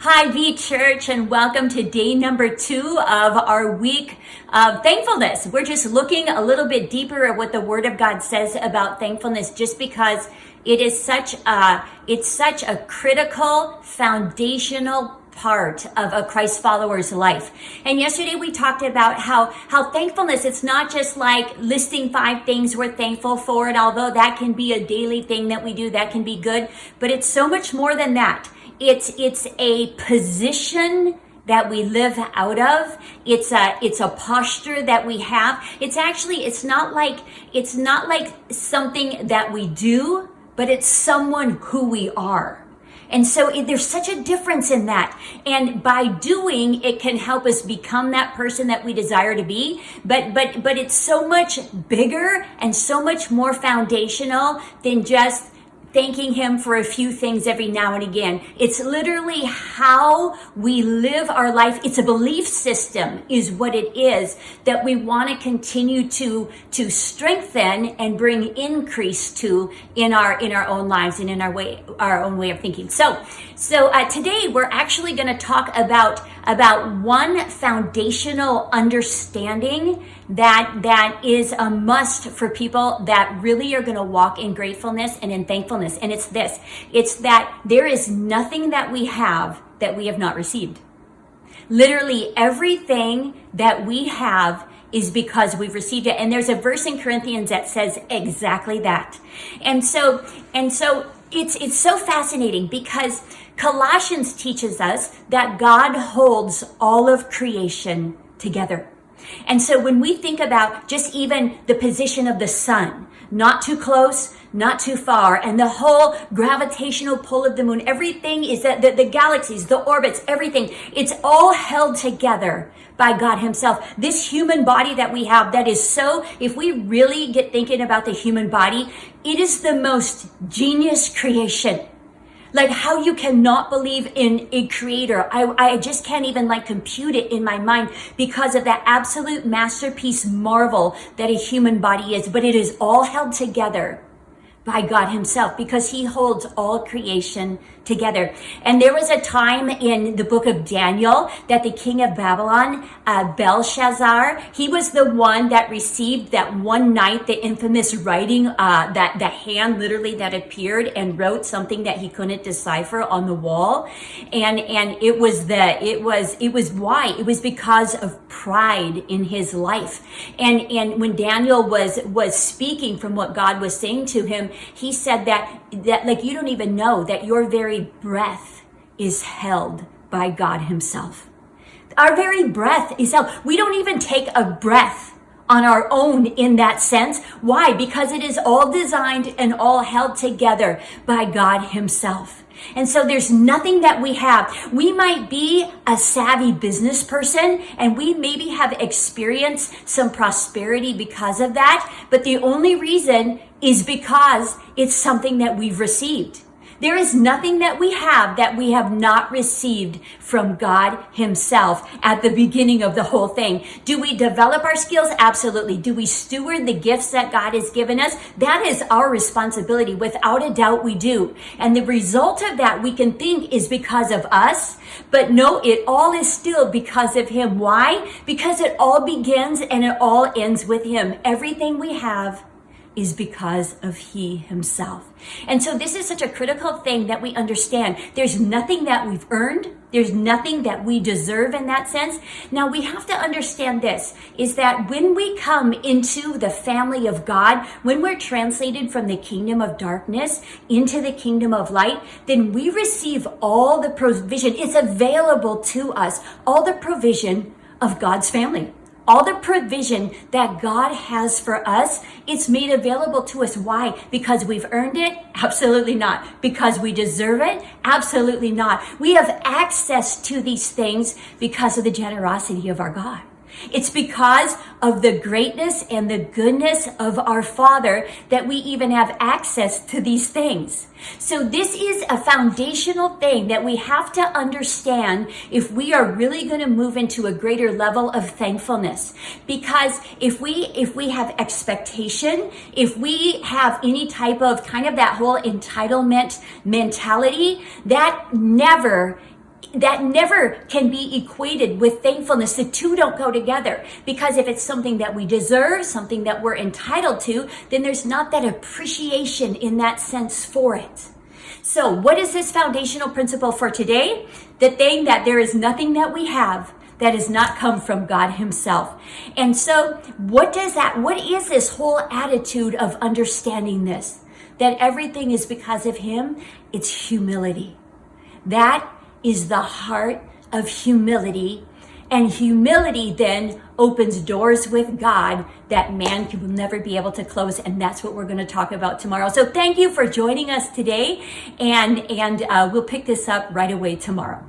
Hi, V Church, and welcome to day number 2 of our week of thankfulness. We're just looking a little bit deeper at what the Word of God says about thankfulness, just because it is such a critical, foundational part of a Christ follower's life. And yesterday we talked about how thankfulness, it's not just like listing 5 things we're thankful for, and although that can be a daily thing that we do, that can be good, but it's so much more than that. It's a position that we live out of. It's a posture that we have. It's not like something that we do, but it's someone who we are. And so there's such a difference in that. And by doing, it can help us become that person that we desire to be. But it's so much bigger and so much more foundational than just thanking Him for a few things every now and again. It's literally how we live our life. It's a belief system is what it is that we want to continue to strengthen and bring increase to in our own lives and in our own way of thinking. So today we're actually going to talk about one foundational understanding that is a must for people that really are going to walk in gratefulness and in thankfulness. And it's this. It's that there is nothing that we have not received. Literally everything that we have is because we've received it. And there's a verse in Corinthians that says exactly that. And so it's so fascinating because Colossians teaches us that God holds all of creation together. And so when we think about just even the position of the sun, not too close, not too far, and the whole gravitational pull of the moon, everything is that the galaxies, the orbits, everything, it's all held together by God Himself. This human body that we have, that is so, if we really get thinking about the human body, it is the most genius creation. Like how you cannot believe in a creator. I just can't even compute it in my mind because of that absolute masterpiece marvel that a human body is. But it is all held together by God Himself because He holds all creation together. And there was a time in the book of Daniel that the king of Babylon, Belshazzar, he was the one that received that one night the infamous writing, that the hand literally that appeared and wrote something that he couldn't decipher on the wall. And it was why? It was because of pride in his life. And when Daniel was speaking from what God was saying to him, he said that you don't even know that your very breath is held by God Himself. Our very breath is held. We don't even take a breath on our own in that sense. Why? Because it is all designed and all held together by God Himself. And so there's nothing that we have. We might be a savvy business person and we maybe have experienced some prosperity because of that. But the only reason is because it's something that we've received. There is nothing that we have not received from God Himself at the beginning of the whole thing. Do we develop our skills? Absolutely. Do we steward the gifts that God has given us? That is our responsibility. Without a doubt, we do. And the result of that we can think is because of us, but no, it all is still because of Him. Why? Because it all begins and it all ends with Him. Everything we have is because of He Himself. And so this is such a critical thing that we understand. There's nothing that we've earned. There's nothing that we deserve in that sense. Now we have to understand this, is that when we come into the family of God, when we're translated from the kingdom of darkness into the kingdom of light, then we receive all the provision. It's available to us, all the provision of God's family. All the provision that God has for us, it's made available to us. Why? Because we've earned it? Absolutely not. Because we deserve it? Absolutely not. We have access to these things because of the generosity of our God. It's because of the greatness and the goodness of our Father that we even have access to these things. So this is a foundational thing that we have to understand if we are really going to move into a greater level of thankfulness. Because if we have expectation, if we have any type of kind of that whole entitlement mentality, that never that never can be equated with thankfulness. The two don't go together, because if it's something that we deserve, something that we're entitled to, then there's not that appreciation in that sense for it. So what is this foundational principle for today? The thing that there is nothing that we have that has not come from God himself. And so what is this whole attitude of understanding this? That everything is because of him? It's humility. That is the heart of humility. And humility then opens doors with God that man will never be able to close. And that's what we're going to talk about tomorrow. So thank you for joining us today. And we'll pick this up right away tomorrow.